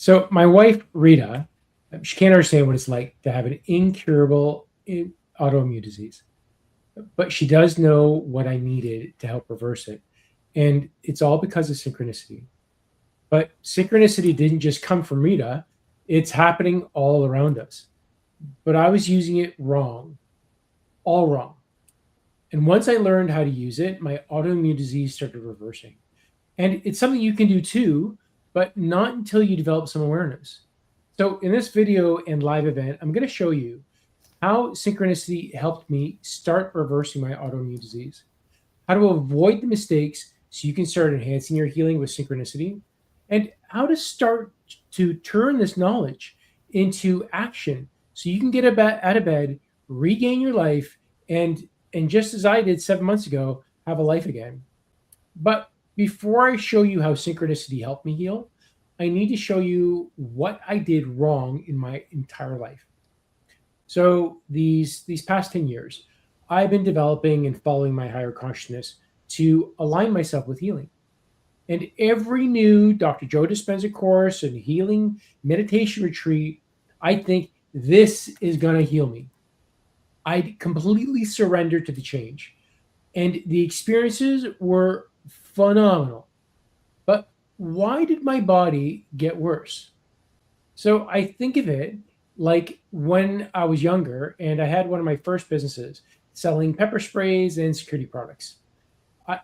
So my wife Rita, she can't understand what it's like to have an incurable autoimmune disease, but she does know what I needed to help reverse it, and it's all because of synchronicity. But synchronicity didn't just come from Rita; it's happening all around us. But I was using it wrong, all wrong. And once I learned how to use it, my autoimmune disease started reversing. And it's something you can do too, but not until you develop some awareness. So, in this video and live event, I'm going to show you how synchronicity helped me start reversing my autoimmune disease, how to avoid the mistakes so you can start enhancing your healing with synchronicity, and how to start to turn this knowledge into action so you can get out of bed, regain your life, and just as I did 7 months ago, have a life again. But before I show you how synchronicity helped me heal, I need to show you what I did wrong in my entire life. So these past 10 years, I've been developing and following my higher consciousness to align myself with healing. And every new Dr. Joe Dispenza course and healing meditation retreat, I think this is going to heal me. I completely surrendered to the change. And the experiences were phenomenal. But why did my body get worse? So I think of it like when I was younger and I had one of my first businesses selling pepper sprays and security products.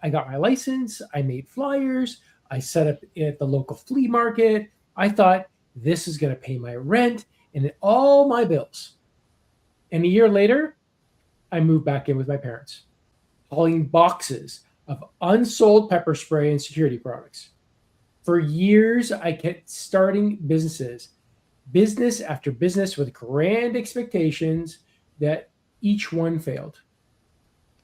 I got my license, I made flyers, I set up at the local flea market. I thought this is going to pay my rent and all my bills. And a year later, I moved back in with my parents, hauling boxes of unsold pepper spray and security products. For years, I kept starting businesses, business after business with grand expectations that each one failed.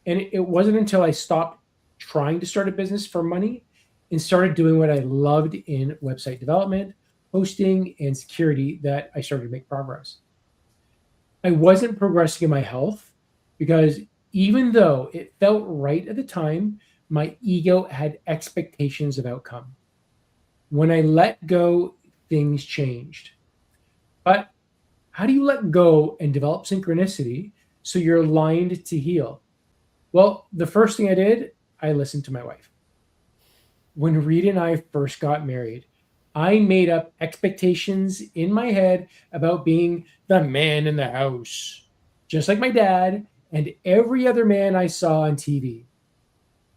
And it wasn't until I stopped trying to start a business for money and started doing what I loved in website development, hosting, and security that I started to make progress. I wasn't progressing in my health because even though it felt right at the time, my ego had expectations of outcome. When I let go, things changed. But how do you let go and develop synchronicity so you're aligned to heal? Well, the first thing I did, I listened to my wife. When Rita and I first got married, I made up expectations in my head about being the man in the house, just like my dad and every other man I saw on TV.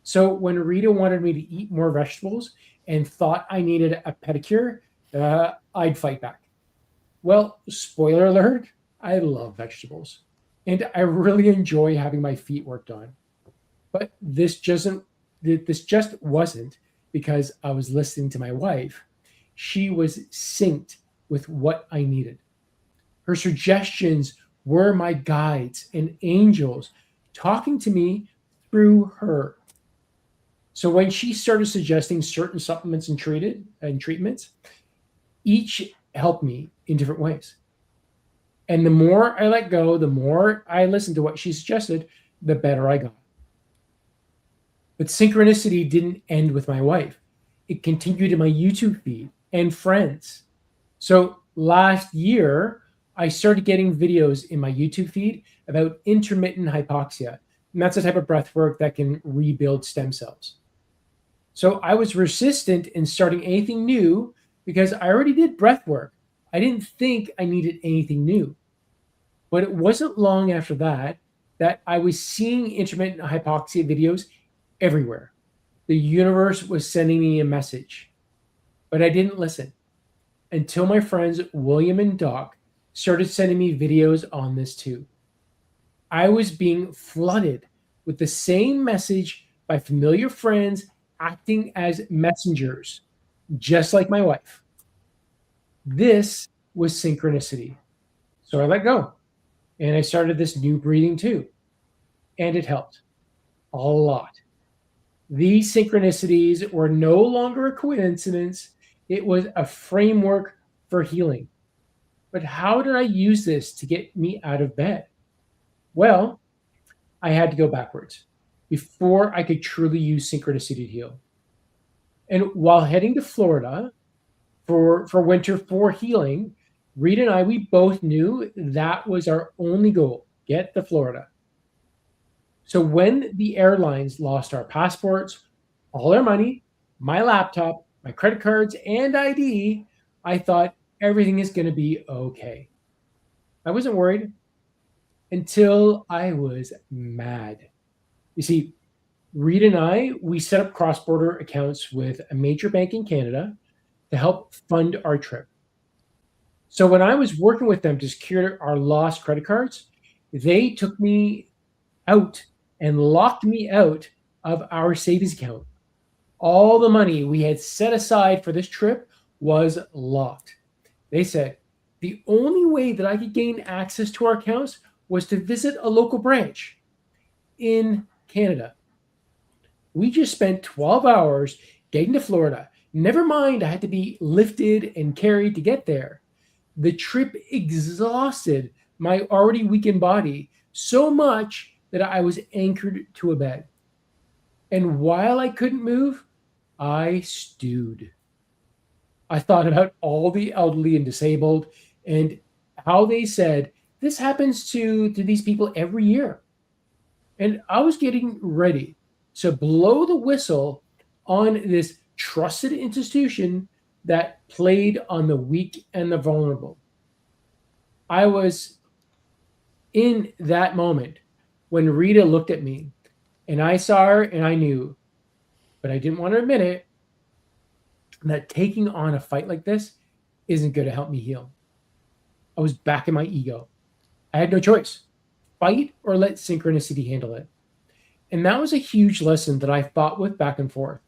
So when Rita wanted me to eat more vegetables and thought I needed a pedicure, I'd fight back. Well, spoiler alert, I love vegetables. And I really enjoy having my feet worked on. But this just wasn't because I was listening to my wife. She was synced with what I needed. Her suggestions were my guides and angels talking to me through her. So when she started suggesting certain supplements and treatments, each helped me in different ways. And the more I let go, the more I listened to what she suggested, the better I got. But synchronicity didn't end with my wife. It continued in my YouTube feed and friends. So last year, I started getting videos in my YouTube feed about intermittent hypoxia. And that's a type of breath work that can rebuild stem cells. So I was resistant in starting anything new because I already did breath work. I didn't think I needed anything new. But it wasn't long after that I was seeing intermittent hypoxia videos everywhere. The universe was sending me a message, but I didn't listen until my friends William and Doc started sending me videos on this too. I was being flooded with the same message by familiar friends acting as messengers, just like my wife. This was synchronicity. So I let go and I started this new breathing too, and it helped a lot. These synchronicities were no longer a coincidence, it was a framework for healing. But how did I use this to get me out of bed? Well, I had to go backwards before I could truly use synchronicity to heal. And while heading to Florida for winter for healing. Rita and I, we both knew that was our only goal: get to Florida. So when the airlines lost our passports, all our money, my laptop, my credit cards, and ID, I thought everything is going to be okay. I wasn't worried until I was mad. You see, Reed and I, we set up cross border accounts with a major bank in Canada to help fund our trip. So when I was working with them to secure our lost credit cards, they took me out and locked me out of our savings account. All the money we had set aside for this trip was locked. They said the only way that I could gain access to our accounts was to visit a local branch in Canada. We just spent 12 hours getting to Florida. Never mind, I had to be lifted and carried to get there. The trip exhausted my already weakened body so much that I was anchored to a bed. And while I couldn't move, I stewed. I thought about all the elderly and disabled and how they said this happens to these people every year. And I was getting ready to blow the whistle on this trusted institution that played on the weak and the vulnerable. I was in that moment when Rita looked at me and I saw her and I knew, but I didn't want to admit it, that taking on a fight like this isn't going to help me heal. I was back in my ego. I had no choice: fight or let synchronicity handle it. And that was a huge lesson that I fought with back and forth.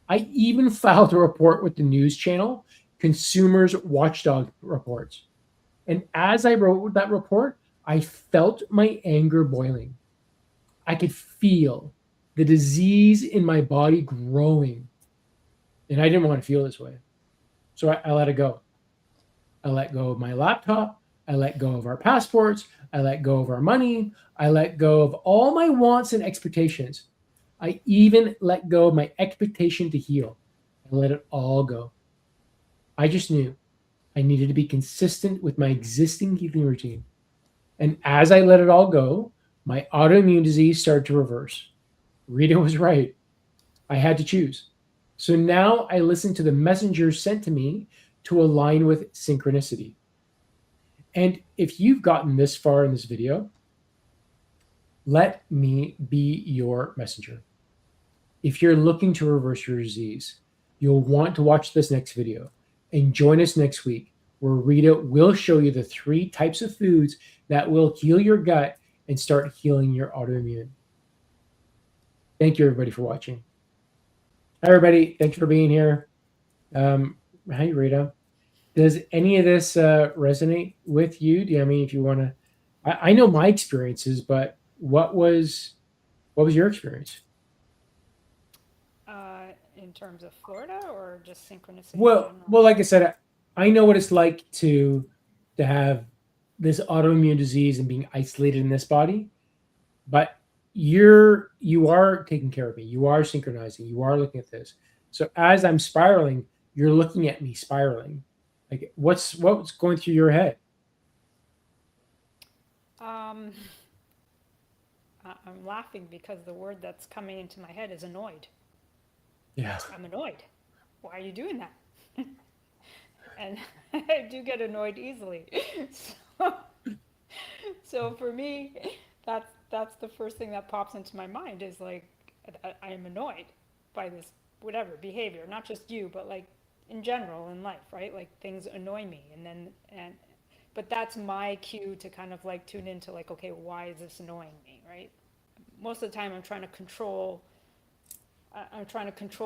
I even filed a report with the news channel, Consumers Watchdog Reports. And as I wrote that report, I felt my anger boiling. I could feel the disease in my body growing. And I didn't want to feel this way. So I let it go. I let go of my laptop. I let go of our passports. I let go of our money. I let go of all my wants and expectations. I even let go of my expectation to heal. I let it all go. I just knew I needed to be consistent with my existing healing routine. And as I let it all go, my autoimmune disease started to reverse. Rita was right. I had to choose. So now I listen to the messengers sent to me to align with synchronicity. And if you've gotten this far in this video, let me be your messenger. If you're looking to reverse your disease, you'll want to watch this next video and join us next week where Rita will show you the 3 types of foods that will heal your gut and start healing your autoimmune. Thank you, everybody, for watching. Hi, everybody. Thanks for being here. Hi, Rita. Does any of this resonate with you? Do you, I mean, if you want to, I know my experiences, but what was your experience? In terms of Florida or just synchronicity in Well, general? like I said, I know what it's like to have this autoimmune disease and being isolated in this body, but you are taking care of me. You are synchronizing. You are looking at this. So as I'm spiraling, you're looking at me spiraling. Like what's going through your head? Um, I'm laughing because the word that's coming into my head is annoyed. Yeah. I'm annoyed. Why are you doing that? And I do get annoyed easily. So, so for me, that's the first thing that pops into my mind is like I am annoyed by this whatever behavior, not just you, but like in general in life, right? Like things annoy me, and but that's my cue to kind of like tune into like, okay, why is this annoying me, right? Most of the time, I'm trying to control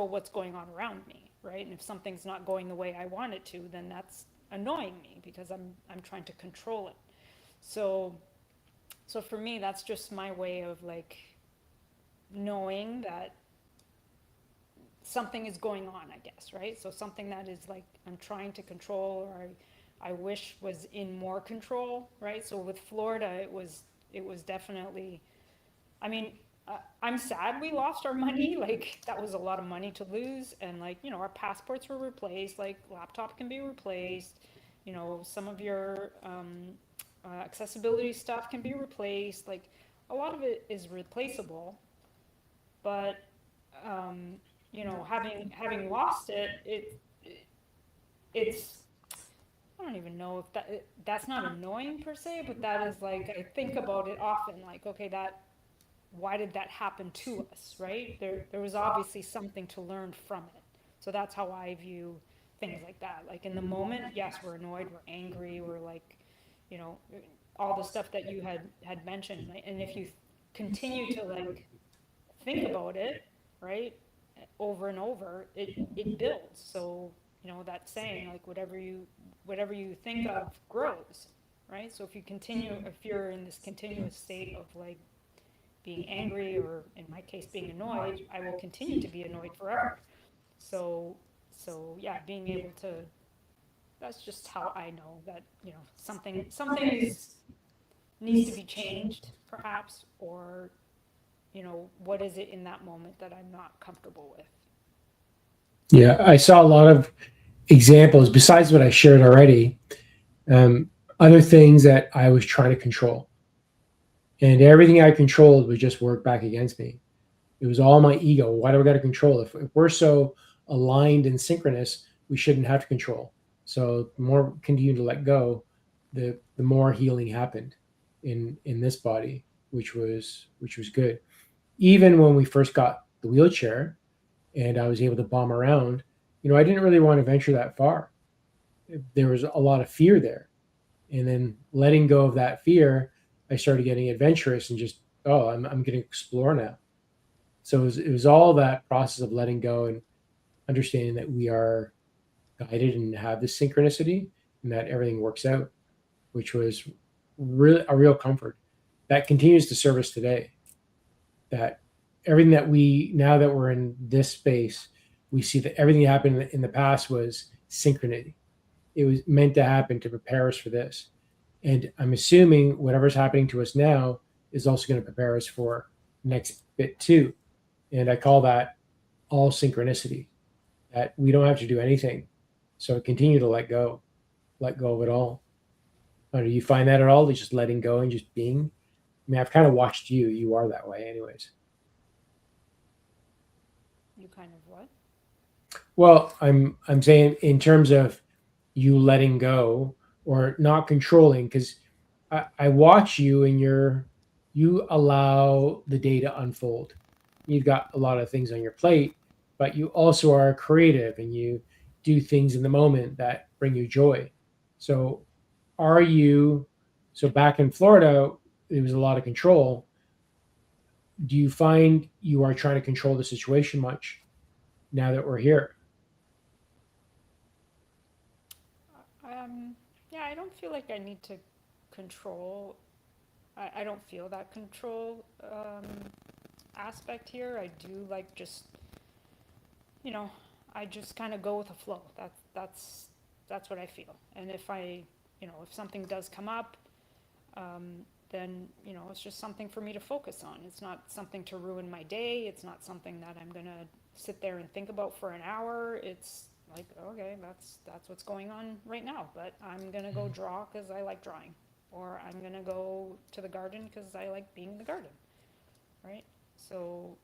what's going on around me, right? And if something's not going the way I want it to, then that's annoying me because I'm trying to control it. So so for me, that's just my way of like knowing that something is going on, I guess, right? So something that is like I'm trying to control or I wish was in more control, right? So with Florida, it was definitely, I mean, I'm sad we lost our money. Like, that was a lot of money to lose. And, like, our passports were replaced. Like, laptop can be replaced. Some of your accessibility stuff can be replaced. Like, a lot of it is replaceable. But, having lost it, it's I don't even know if that's not annoying per se, but that is like I think about it often. Like, okay, that why did that happen to us, right? There was obviously something to learn from it. So that's how I view things like that. Like, in the moment, yes, we're annoyed, we're angry, we're like, you know, all the stuff that you had mentioned. And if you continue to like think about it, right, over and over, it builds. So, that saying, like, whatever you think of grows, right? So if you're in this continuous state of like being angry, or in my case being annoyed, I will continue to be annoyed forever. So yeah, being able to, that's just how I know that, something is needs to be changed perhaps, or what is it in that moment that I'm not comfortable with. Yeah, I saw a lot of examples besides what I shared already. Um, Other things that I was trying to control, and everything I controlled would just work back against me. It was all my ego. Why do we got to control? If we're so aligned and synchronous, we shouldn't have to control. So the more we continue to let go, the more healing happened in this body, which was good. Even when we first got the wheelchair and I was able to bomb around, I didn't really want to venture that far. There was a lot of fear there, and then letting go of that fear, I started getting adventurous and just, oh, I'm going to explore now. So it was all that process of letting go and understanding that we are guided and have this synchronicity and that everything works out, which was really a real comfort that continues to serve us today. That everything that we, now that we're in this space, we see that everything that happened in the past was synchronicity. It was meant to happen to prepare us for this. And I'm assuming whatever's happening to us now is also going to prepare us for next bit too. And I call that all synchronicity, that we don't have to do anything. So continue to let go of it all. Do you find that at all? Just letting go and just being? I mean, I've kind of watched you. You are that way, anyways. You kind of what? Well, I'm saying in terms of you letting go or not controlling, because I watch you and you allow the day to unfold. You've got a lot of things on your plate, but you also are creative and you do things in the moment that bring you joy. So are you, so back in Florida, there was a lot of control. Do you find you are trying to control the situation much now that we're here? Um, yeah, I don't feel like I need to control. I don't feel that control aspect here. I do like just, you know, I just kind of go with the flow. That's what I feel. And if something does come up, then it's just something for me to focus on. It's not something to ruin my day. It's not something that I'm gonna sit there and think about for an hour. It's like, okay, that's what's going on right now. But I'm gonna go draw because I like drawing, or I'm gonna go to the garden because I like being in the garden, right? So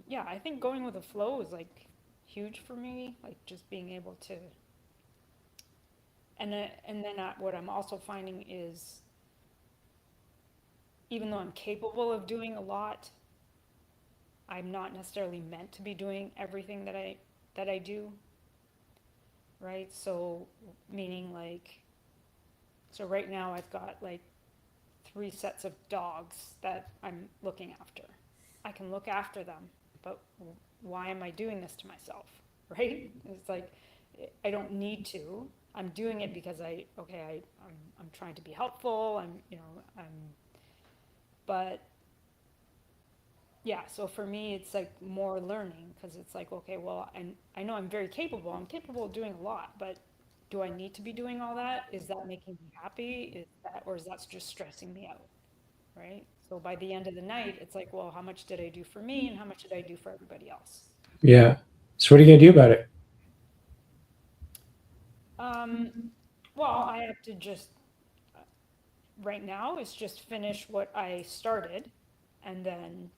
yeah, I think going with the flow is like huge for me. Like, just being able to, and then what I'm also finding is, even though I'm capable of doing a lot, I'm not necessarily meant to be doing everything that I do, right? So, meaning, like, so right now I've got like 3 sets of dogs that I'm looking after. I can look after them, but why am I doing this to myself? Right? It's like, I don't need to. I'm doing it because I'm trying to be helpful. But yeah, so for me, it's like more learning, because it's like, okay, well, and I know I'm very capable. I'm capable of doing a lot, but do I need to be doing all that? Is that making me happy? Or is that just stressing me out? Right? So by the end of the night, it's like, well, how much did I do for me and how much did I do for everybody else? Yeah. So what are you gonna do about it? Um, well, I have to just, right now, is just finish what I started and then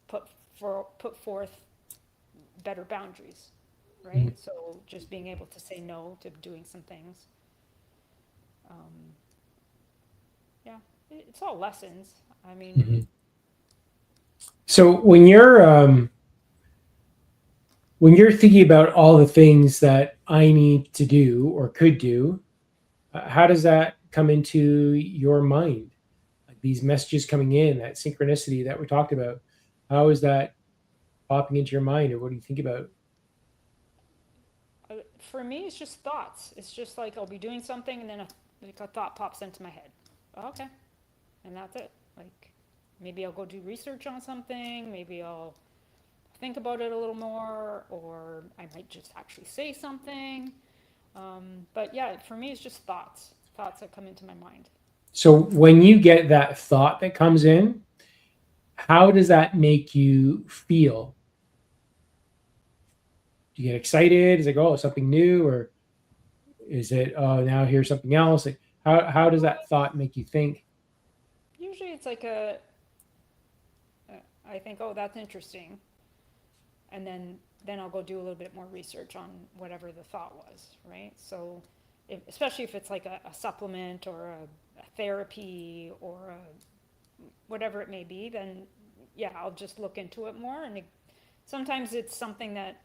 put forth better boundaries, right? Mhm. So just being able to say no to doing some things. Um, yeah, it's all lessons. I mean, Mhm. So when you're thinking about all the things that I need to do or could do, how does that come into your mind? Like these messages coming in, that synchronicity that we talked about, how is that popping into your mind, or what do you think about? for me, it's just thoughts. It's just like I'll be doing something and then like a thought pops into my head. Okay, and that's it. Like maybe I'll go do research on something. Maybe I'll think about it a little more, or I might just actually say something. But yeah, for me, it's just thoughts that come into my mind. So when you get that thought that comes in, how does that make you feel? Do you get excited? Is it, oh, something new, or is it, oh, now here's something else? Like, how does that thought make you think? Usually, it's like I think, oh, that's interesting, and then I'll go do a little bit more research on whatever the thought was, right? So, especially if it's like a supplement or a therapy or whatever it may be, then yeah, I'll just look into it more. And sometimes it's something that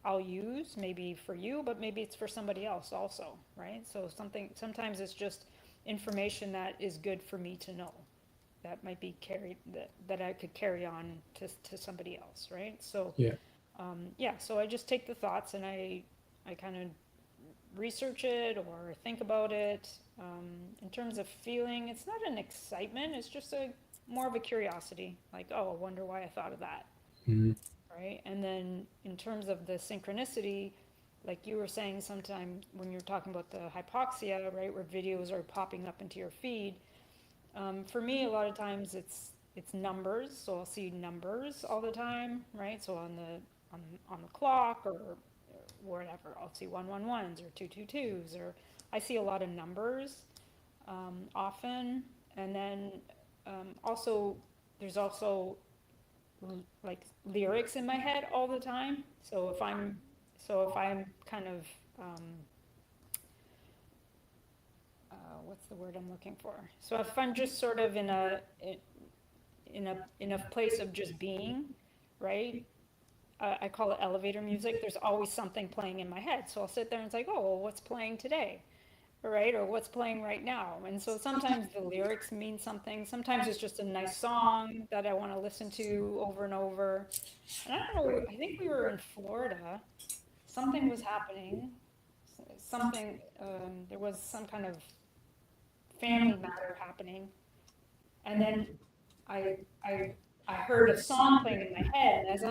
I'll use, maybe for you, but maybe it's for somebody else also, right? So sometimes it's just information that is good for me to know that might be carried, that I could carry on to somebody else, right? So Yeah. yeah, so I just take the thoughts and I kind of research it or think about it. In terms of feeling, it's not an excitement, it's just a more of a curiosity, like, oh, I wonder why I thought of that, Mhm. right? And then in terms of the synchronicity, like you were saying sometime when you were talking about the hypoxia, right, where videos are popping up into your feed. For me, a lot of times it's numbers, so I'll see numbers all the time, right? So on the clock or whatever, I'll see 111s or 222s, or I see a lot of numbers often, and then also there's also like lyrics in my head all the time. So if I'm kind of um, what's the word I'm looking for? So if I'm just sort of in a place of just being, right? I call it elevator music. There's always something playing in my head. So I'll sit there and it's like, oh, well, what's playing today? Right? Or what's playing right now? And so sometimes the lyrics mean something. Sometimes it's just a nice song that I want to listen to over and over. And I don't know, I think we were in Florida. Something was happening. There was some kind of family matter happening. And then I, I, I heard a song playing in my head. And as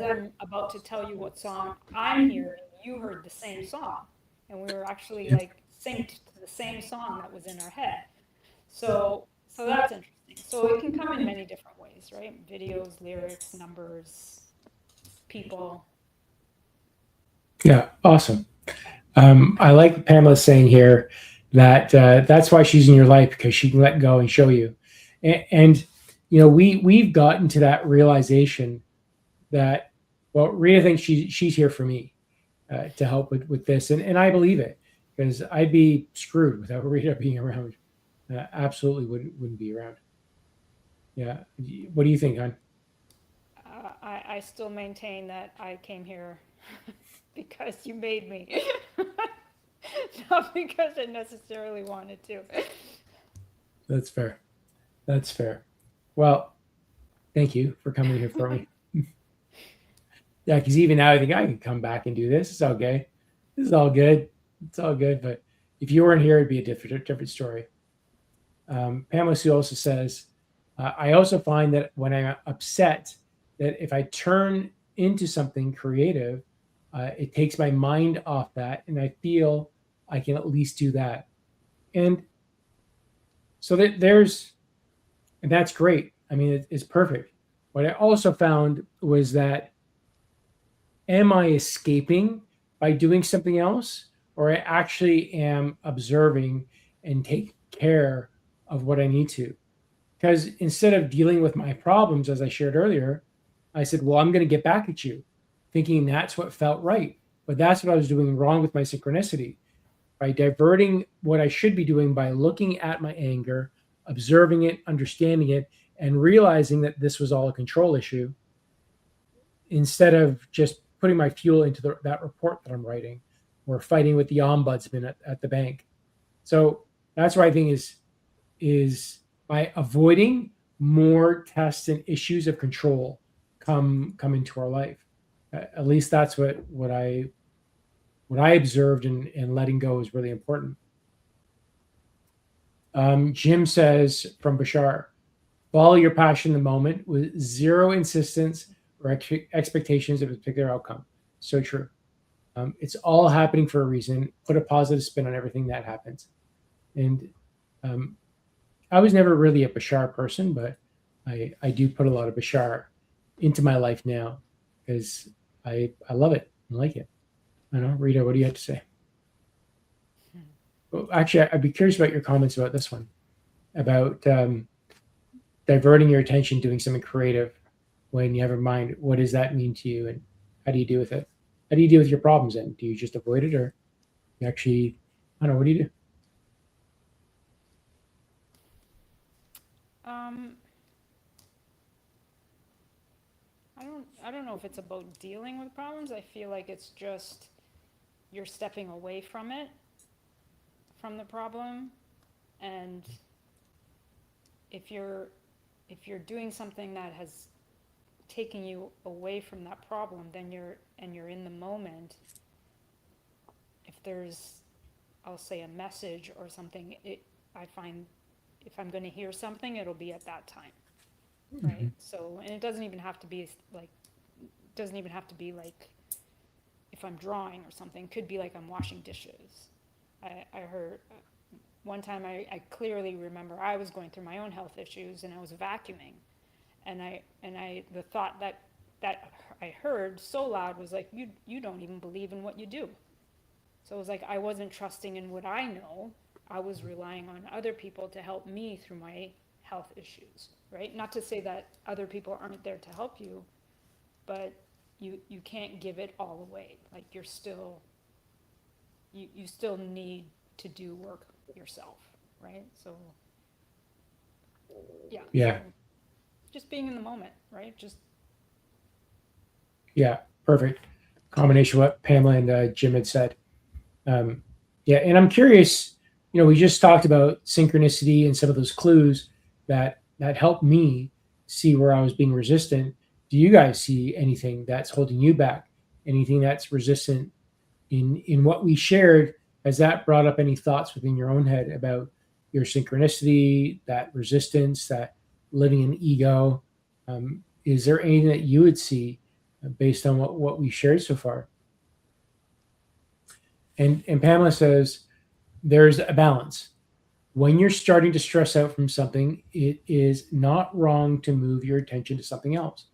I'm about to tell you what song I'm hearing, you heard the same song. And we were actually Yeah. like synced to the same song that was in our head. So that's interesting. So it can come in many different ways, right? Videos, lyrics, numbers, people. Yeah. Awesome. I like Pamela saying here that that's why she's in your life, because she can let go and show you. And we've gotten to that realization that, well, Rita thinks she's here for me, to help with this, and I believe it, because I'd be screwed without Rita being around. Absolutely wouldn't be around. Yeah. What do you think, hon? I still maintain that I came here because you made me, not because I necessarily wanted to. That's fair. That's fair. Well, thank you for coming here for me. Yeah, because even now I think I can come back and do this. It's okay. This is all good. It's all good. But if you weren't here, it'd be a different story. Pamela Sue also says, I also find that when I'm upset, that if I turn into something creative, it takes my mind off that, and I feel I can at least do that. And so and that's great. I mean, it's perfect. What I also found was that, am I escaping by doing something else, or I actually am observing and take care of what I need to? Because instead of dealing with my problems, as I shared earlier, I said, well, I'm going to get back at you, thinking that's what felt right. But that's what I was doing wrong with my synchronicity, by diverting what I should be doing by looking at my anger, observing it, understanding it, and realizing that this was all a control issue, instead of just putting my fuel into that report that I'm writing, or fighting with the ombudsman at the bank. So that's what I think is by avoiding more tests and issues of control come into our life. At least that's what I observed, and letting go is really important. Jim says from Bashar, follow your passion in the moment with zero insistence or expectations of a particular outcome. So true. It's all happening for a reason. Put a positive spin on everything that happens. And um, I was never really a Bashar person, but I do put a lot of Bashar into my life now, because I love it. I like it. I don't know, Rita, what do you have to say? Well, actually, I'd be curious about your comments about this one, about diverting your attention, doing something creative when you have a mind. What does that mean to you, and how do you deal with it? How do you deal with your problems? And do you just avoid it, or you actually, I don't know, what do you do? Um, I don't know if it's about dealing with problems. I feel like it's just you're stepping away from it, from the problem, and if you're if you're doing something that has taken you away from that problem, then you're in the moment. If there's, I'll say, a message or something, I find if I'm going to hear something, it'll be at that time, Mm-hmm. right? So, and it doesn't even have to be like, doesn't even have to be like if I'm drawing or something. Could be like I'm washing dishes. I heard one time, I clearly remember I was going through my own health issues and I was vacuuming, and the thought that I heard so loud was like, you don't even believe in what you do. So it was like I wasn't trusting in what I know. I was relying on other people to help me through my health issues, right? Not to say that other people aren't there to help you, but you can't give it all away. Like you still need to do work yourself, right? So yeah, so Yeah, just being in the moment, right? Just yeah, perfect. Combination of what Pamela and Jim had said. Um, yeah, and I'm curious. We just talked about synchronicity and some of those clues that helped me see where I was being resistant. Do you guys see anything that's holding you back? Anything that's resistant in what we shared? Has that brought up any thoughts within your own head about your synchronicity, that resistance, that living in ego? Is there anything that you would see based on what we shared so far? And Pamela says there's a balance. When you're starting to stress out from something, it is not wrong to move your attention to something else.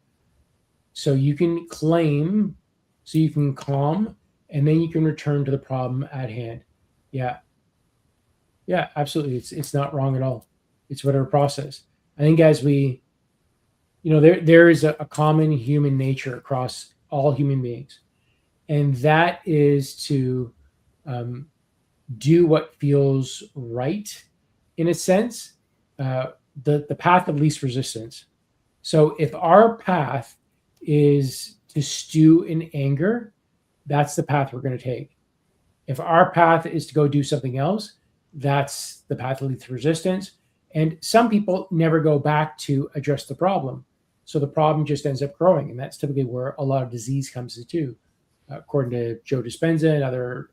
So you can claim, so you can calm, and then you can return to the problem at hand. Yeah, yeah, absolutely. It's not wrong at all. It's whatever process. I think as there is a common human nature across all human beings, and that is to um, do what feels right, in a sense, uh, the path of least resistance. So if our path is to stew in anger, that's the path we're going to take. If our path is to go do something else, that's the path that leads to resistance. And some people never go back to address the problem. So the problem just ends up growing. And that's typically where a lot of disease comes into, according to Joe Dispenza and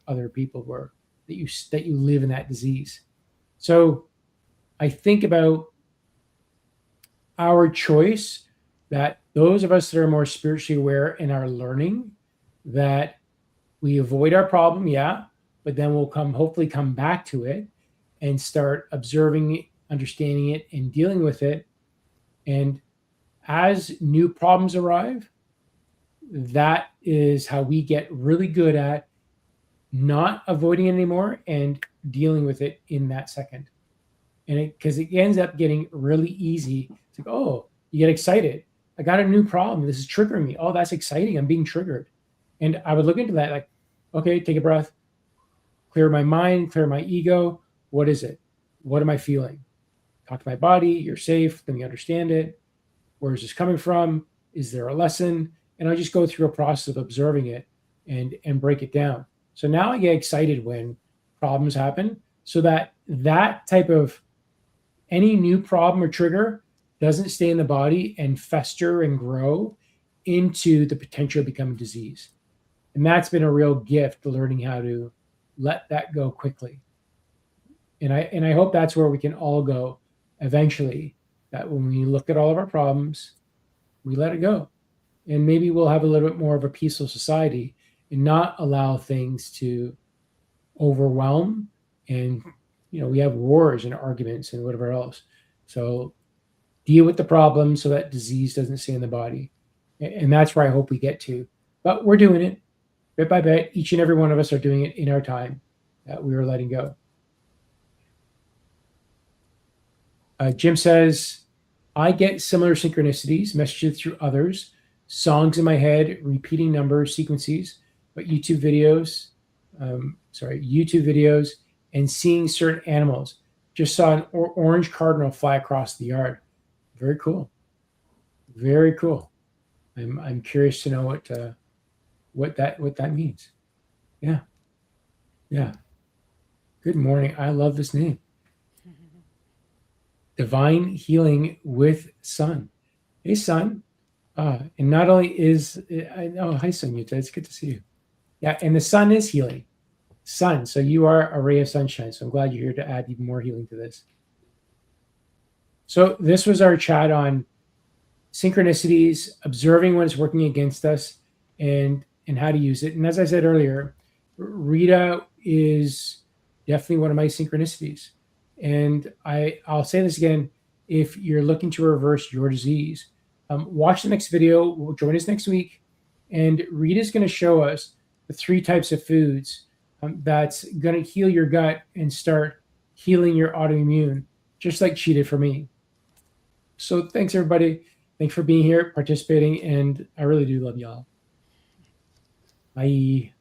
other people, where that you live in that disease. So I think about our choice, that those of us that are more spiritually aware and are learning, that we avoid our problem, yeah, but then we'll hopefully come back to it and start observing it, understanding it, and dealing with it. And as new problems arrive, that is how we get really good at not avoiding it anymore and dealing with it in that second. And because it ends up getting really easy. It's like, oh, you get excited. I got a new problem. This is triggering me. Oh, that's exciting. I'm being triggered. And I would look into that like, okay, take a breath, clear my mind, clear my ego. What is it? What am I feeling? Talk to my body. You're safe. Let me understand it. Where is this coming from? Is there a lesson? And I just go through a process of observing it and break it down. So now I get excited when problems happen, so that that type of any new problem or trigger doesn't stay in the body and fester and grow into the potential of becoming disease. And that's been a real gift, learning how to let that go quickly. And I hope that's where we can all go eventually. That when we look at all of our problems, we let it go, and maybe we'll have a little bit more of a peaceful society and not allow things to overwhelm. And we have wars and arguments and whatever else. So deal with the problem so that disease doesn't stay in the body. And that's where I hope we get to. But we're doing it bit by bit. Each and every one of us are doing it in our time that we are letting go. Jim says, I get similar synchronicities, messages through others, songs in my head, repeating numbers, sequences, but YouTube videos, and seeing certain animals. Just saw an orange cardinal fly across the yard. Very cool. Very cool. I'm curious to know what that means. Yeah. Yeah. Good morning. I love this name. Divine Healing with Sun. Hey, Sun. And not only is hi, Sun Yuta. It's good to see you. Yeah, and the sun is healing. Sun. So you are a ray of sunshine. So I'm glad you're here to add even more healing to this. So this was our chat on synchronicities, observing when it's working against us, and how to use it. And as I said earlier, Rita is definitely one of my synchronicities. And I'll say this again: if you're looking to reverse your disease, watch the next video. Join us next week, and Rita's going to show us the 3 types of foods that's going to heal your gut and start healing your autoimmune, just like she did for me. So thanks, everybody. Thanks for being here, participating, and I really do love y'all. Bye.